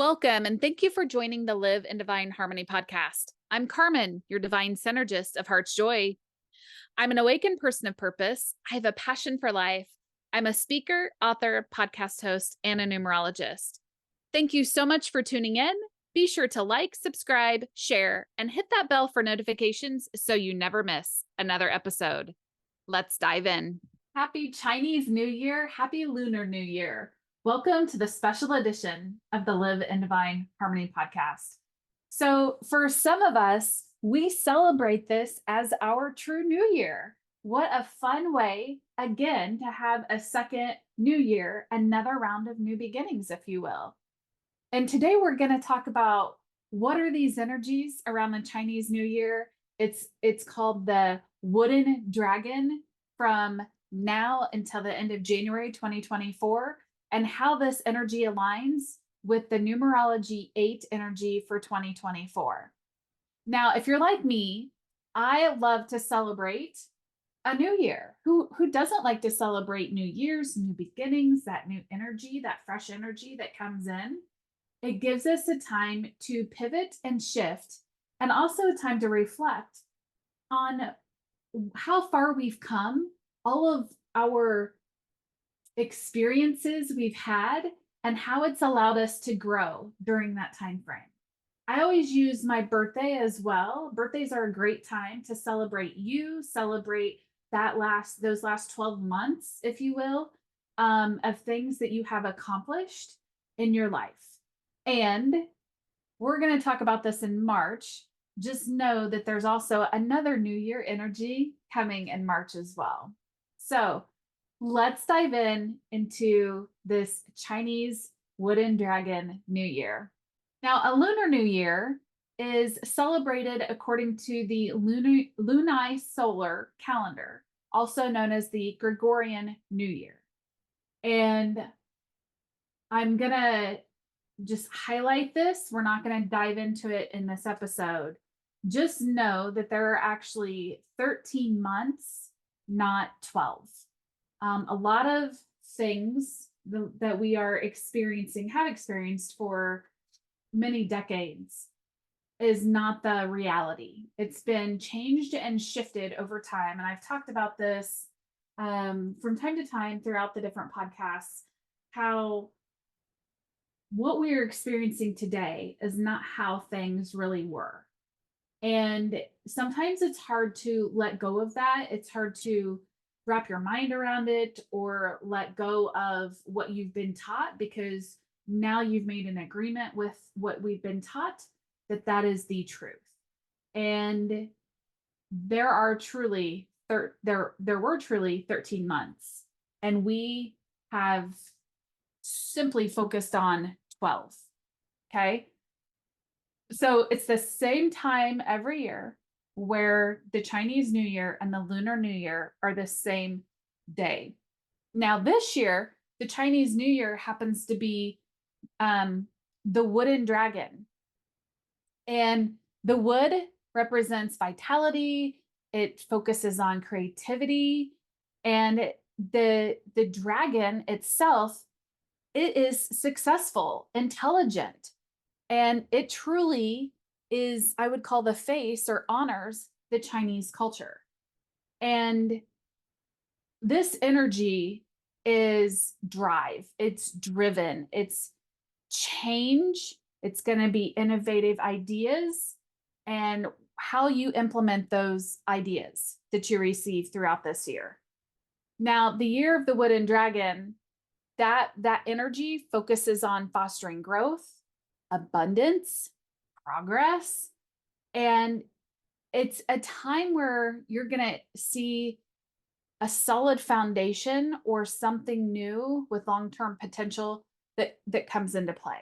Welcome, and thank you for joining the Live in Divine Harmony podcast. I'm Carmen, your divine synergist of Heart's Joy. I'm an awakened person of purpose. I have a passion for life. I'm a speaker, author, podcast host, and a numerologist. Thank you so much for tuning in. Be sure to like, subscribe, share, and hit that bell for notifications so you never miss another episode. Let's dive in. Happy Chinese New Year. Happy Lunar New Year. Welcome to the special edition of the Live in Divine Harmony podcast. So for some of us, we celebrate this as our true new year. What a fun way, again, to have a second new year, another round of new beginnings, if you will. And today we're going to talk about what are these energies around the Chinese New Year. It's called the Wooden Dragon from now until the end of January 2024, and how this energy aligns with the Numerology 8 energy for 2024. Now, if you're like me, I love to celebrate a new year. Who doesn't like to celebrate New Year's, new beginnings, that new energy, that fresh energy that comes in? It gives us a time to pivot and shift, and also a time to reflect on how far we've come, all of our experiences we've had, and how it's allowed us to grow during that time frame. I always use my birthday as well. Birthdays are a great time to celebrate you, celebrate those last 12 months, if you will, of things that you have accomplished in your life. And we're going to talk about this in March. Just know that there's also another New Year energy coming in March as well. So let's dive into this Chinese Wooden Dragon New Year. Now, a Lunar New Year is celebrated according to the lunisolar calendar, also known as the Gregorian New Year. And I'm going to just highlight this. We're not going to dive into it in this episode. Just know that there are actually 13 months, not 12. A lot of things that we are have experienced for many decades is not the reality. It's been changed and shifted over time. And I've talked about this from time to time throughout the different podcasts, how what we are experiencing today is not how things really were. And sometimes it's hard to let go of that. It's hard to wrap your mind around it or let go of what you've been taught, because now you've made an agreement with what we've been taught that is the truth. And there are truly there were truly 13 months, and we have simply focused on 12. Okay. So it's the same time every year where the Chinese New Year and the Lunar New Year are the same day. Now, this year, the Chinese New Year happens to be the Wooden Dragon. And the wood represents vitality. It focuses on creativity. And the dragon itself, it is successful, intelligent, and it truly is, I would call, the face or honors the Chinese culture. And this energy is drive, it's driven, it's change, it's going to be innovative ideas, and how you implement those ideas that you receive throughout this year. Now, the year of the Wooden Dragon, that energy focuses on fostering growth, abundance, progress, and it's a time where you're going to see a solid foundation or something new with long-term potential that comes into play.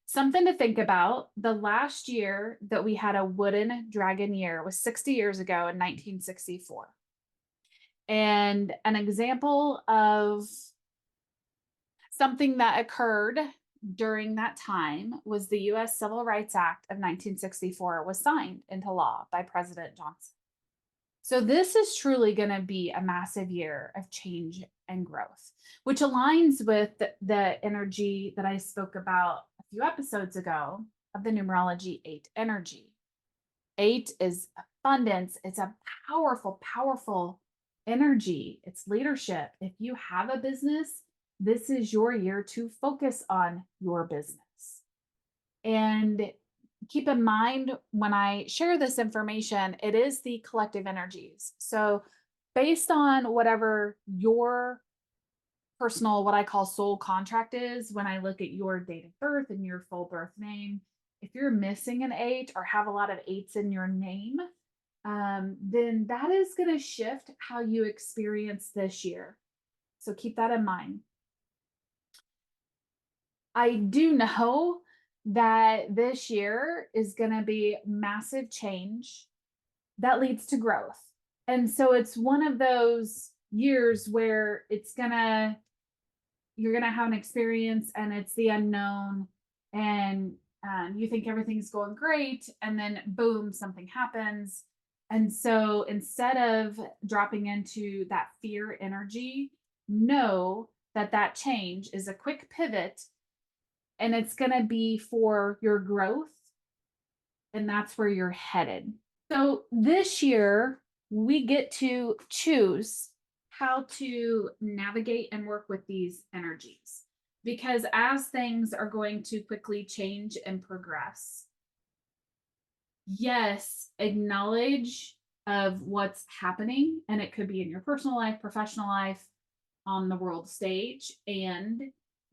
Something to think about: the last year that we had a Wooden Dragon year was 60 years ago in 1964. And an example of something that occurred during that time was the U.S. Civil Rights Act of 1964 was signed into law by President Johnson. So this is truly going to be a massive year of change and growth, which aligns with the energy that I spoke about a few episodes ago of the numerology 8 energy. 8 is abundance. It's a powerful, powerful energy. It's leadership. If you have a business, this is your year to focus on your business. And keep in mind when I share this information, it is the collective energies. So, based on whatever your personal, what I call soul contract is, when I look at your date of birth and your full birth name, if you're missing an 8 or have a lot of 8s in your name, then that is going to shift how you experience this year. So, keep that in mind. I do know that this year is going to be massive change that leads to growth. And so it's one of those years where you're going to have an experience and it's the unknown and you think everything's going great. And then boom, something happens. And so instead of dropping into that fear energy, know that that change is a quick pivot and it's going to be for your growth, and that's where you're headed. So this year, we get to choose how to navigate and work with these energies because as things are going to quickly change and progress, yes, acknowledge of what's happening, and it could be in your personal life, professional life, on the world stage, and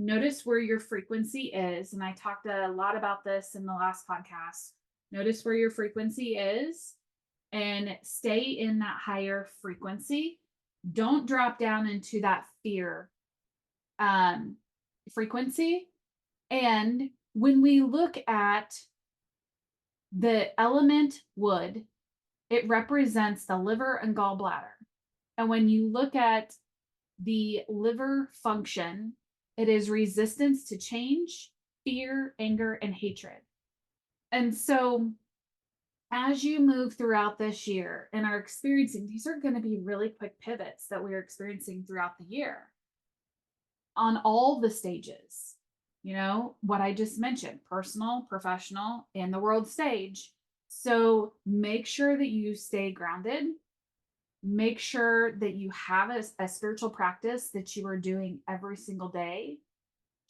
notice where your frequency is. And I talked a lot about this in the last podcast. Notice where your frequency is and stay in that higher frequency. Don't drop down into that fear frequency. And when we look at the element wood, it represents the liver and gallbladder. And when you look at the liver function, it is resistance to change, fear, anger, and hatred. And so, as you move throughout this year and are experiencing, these are going to be really quick pivots that we're experiencing throughout the year on all the stages. You know, what I just mentioned personal, professional, and the world stage. So, make sure that you stay grounded. Make sure that you have a spiritual practice that you are doing every single day.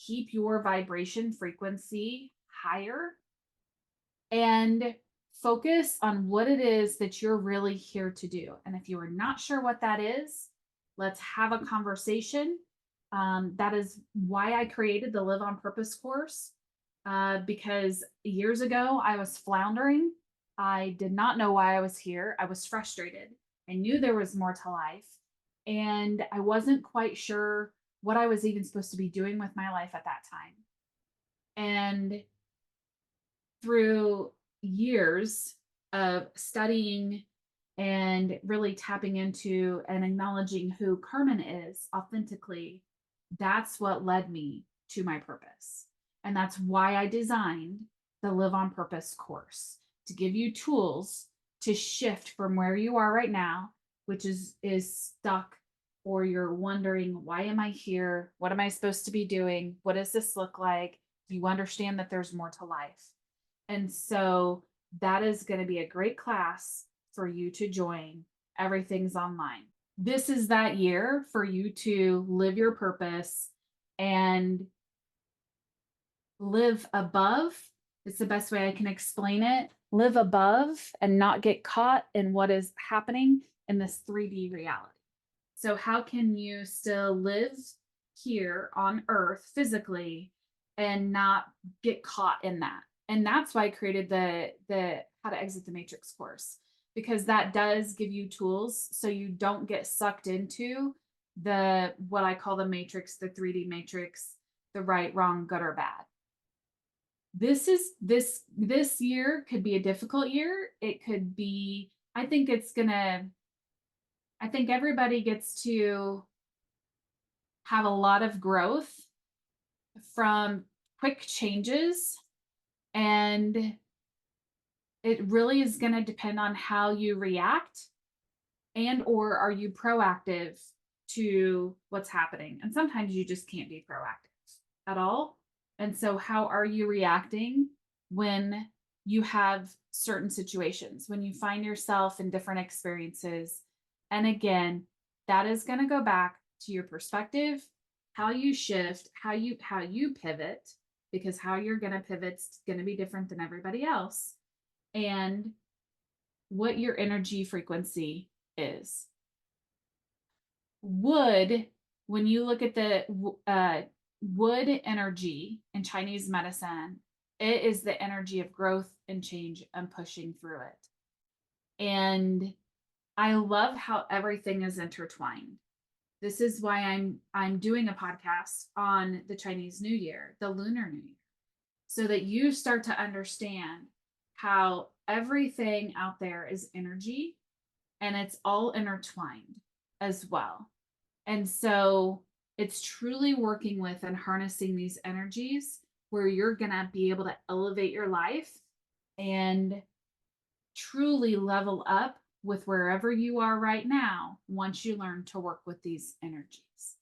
Keep your vibration frequency higher and focus on what it is that you're really here to do. And if you are not sure what that is, let's have a conversation. That is why I created the Live on Purpose course, because years ago I was floundering. I did not know why I was here. I was frustrated. I knew there was more to life, and I wasn't quite sure what I was even supposed to be doing with my life at that time. And through years of studying and really tapping into and acknowledging who Carmen is authentically, that's what led me to my purpose. And that's why I designed the Live on Purpose course to give you tools to shift from where you are right now, which is stuck, or you're wondering, why am I here? What am I supposed to be doing? What does this look like? You understand that there's more to life. And so that is going to be a great class for you to join. Everything's online. This is that year for you to live your purpose and live above. It's the best way I can explain it. Live above and not get caught in what is happening in this 3D reality. So, how can you still live here on earth physically and not get caught in that? And that's why I created the How to Exit the Matrix course, because that does give you tools so you don't get sucked into the what I call the matrix, the 3D matrix, the right, wrong, good or bad. This year could be a difficult year. It could be, I think everybody gets to have a lot of growth from quick changes, and it really is going to depend on how you react And or are you proactive to what's happening? And sometimes you just can't be proactive at all. And so how are you reacting when you have certain situations, when you find yourself in different experiences? And again, that is going to go back to your perspective, how you shift, how you pivot, because how you're going to pivot's going to be different than everybody else, and what your energy frequency is. Wood, when you look at the wood energy in Chinese medicine, it is the energy of growth and change and pushing through it. And I love how everything is intertwined. This is why I'm doing a podcast on the Chinese New Year, the Lunar New Year, so that you start to understand how everything out there is energy and it's all intertwined as well. And so it's truly working with and harnessing these energies where you're going to be able to elevate your life and truly level up with wherever you are right now once you learn to work with these energies.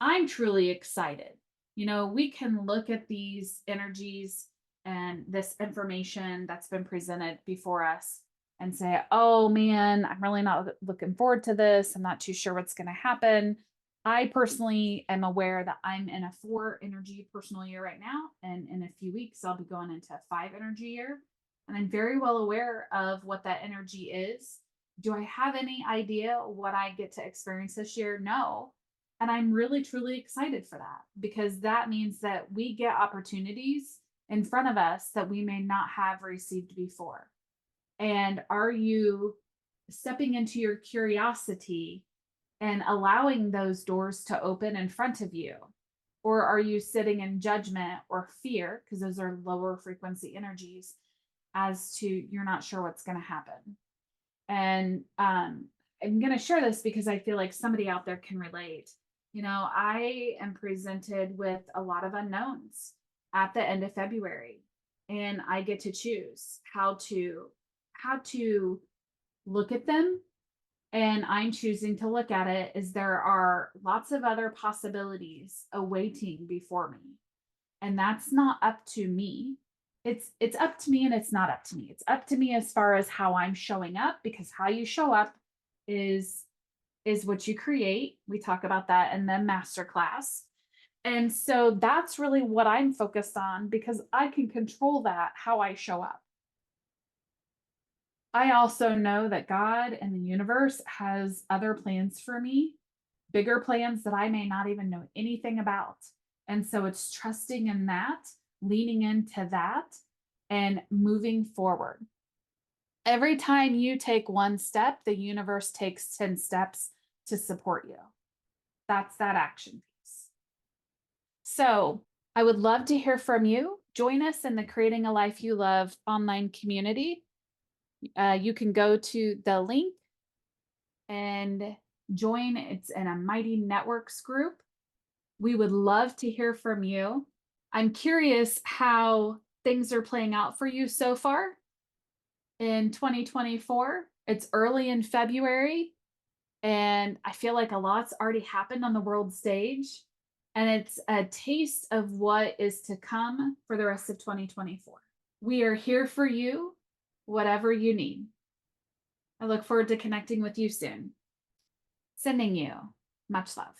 I'm truly excited. You know, we can look at these energies and this information that's been presented before us and say, oh man, I'm really not looking forward to this. I'm not too sure what's going to happen. I personally am aware that I'm in a 4 energy personal year right now. And in a few weeks, I'll be going into a 5 energy year. And I'm very well aware of what that energy is. Do I have any idea what I get to experience this year? No. And I'm really, truly excited for that, because that means that we get opportunities in front of us that we may not have received before. And are you stepping into your curiosity and allowing those doors to open in front of you? Or are you sitting in judgment or fear, because those are lower frequency energies, as to you're not sure what's going to happen? And I'm going to share this because I feel like somebody out there can relate. You know, I am presented with a lot of unknowns at the end of February, and I get to choose how to look at them. And I'm choosing to look at it as there are lots of other possibilities awaiting before me. And that's not up to me. It's up to me, and it's not up to me. It's up to me as far as how I'm showing up, because how you show up is what you create. We talk about that in the masterclass. And so that's really what I'm focused on, because I can control that, how I show up. I also know that God and the universe has other plans for me, bigger plans that I may not even know anything about. And so it's trusting in that, leaning into that, and moving forward. Every time you take one step, the universe takes 10 steps to support you. That's that action piece. So I would love to hear from you. Join us in the Creating a Life You Love online community. You can go to the link and join. It's in a Mighty Networks group. We would love to hear from you. I'm curious how things are playing out for you so far in 2024. It's early in February, and I feel like a lot's already happened on the world stage. And it's a taste of what is to come for the rest of 2024. We are here for you, whatever you need. I look forward to connecting with you soon. Sending you much love.